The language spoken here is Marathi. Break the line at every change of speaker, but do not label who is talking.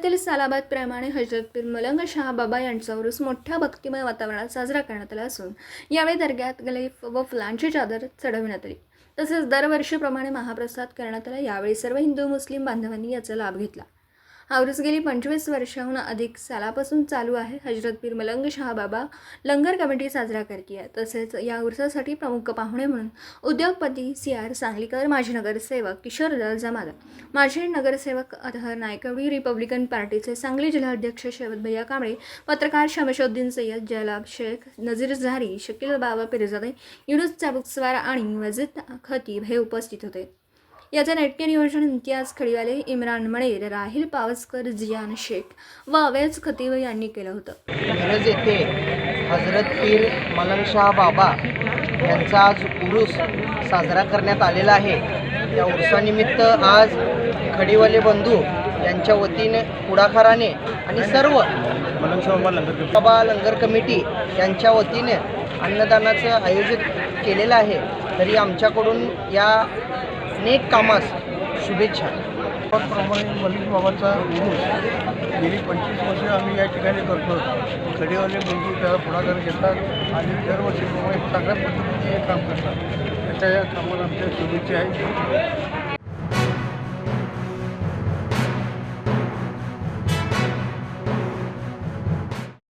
जिल्ह्यातील सालाबाद प्रमाणे हजरत पीर मलंग शाह बाबा यांचा उरूस मोठ्या भक्तिमय वातावरणात साजरा करण्यात आला असून यावेळी दर्ग्यात गलीफ व फुलांची चादर चढविण्यात आली। तसेच दरवर्षीप्रमाणे महाप्रसाद करण्यात आला। यावेळी सर्व हिंदू मुस्लिम बांधवांनी याचा लाभ घेतला। हा उरूस गेली 25 वर्षांहून अधिक सालापासून चालू आहे। हजरत पीर मलंग शाह बाबा लंगर कमिटी साजरा करते आहे। तसेच या उरुसासाठी प्रमुख पाहुणे म्हणून उद्योगपती CR सांगलीकर, माजी नगरसेवक किशोरलाल जमादार, माजी नगरसेवक अतहर नायकवडी, रिपब्लिकन पार्टीचे सांगली जिल्हाध्यक्ष शरद भैया कांबळे, पत्रकार शमशुद्दीन सय्यद, जलाब शेख, नजीर झारी, शकील बाबा पिरजादे, युनुस चाबुकस्वार आणि वजीद खतीब हे उपस्थित होते। याचे नाट्य नियोजन इम्तियाज खडीवाले, इम्रान मणेर, राहिल पावसकर, जियान शेख व अवैज खतीब यांनी केलं होतं।
मिरज येथे हजरत पीर मलंग शाह बाबा यांचा आज उरूस साजरा करण्यात आलेला आहे। या उरुसानिमित्त आज खडीवाले बंधू यांच्या वतीने पुढाकाराने आणि सर्व मलंग शाह बाबा लंगर कमिटी यांच्या वतीने अन्नदानाचं आयोजित केलेलं आहे। तरी आमच्याकडून या अनेक कामास शुभेच्छा।
त्याप्रमाणे मलिक बाबाचा उरूस गेली 25 वर्ष आम्ही या ठिकाणी करतो। खडीवाले बंधू त्याला पुढाकार घेतात आणि दरवर्षीप्रमाणे चांगल्या पद्धतीने हे काम करतात। त्याच्या या कामाला आमच्या शुभेच्छा आहेत।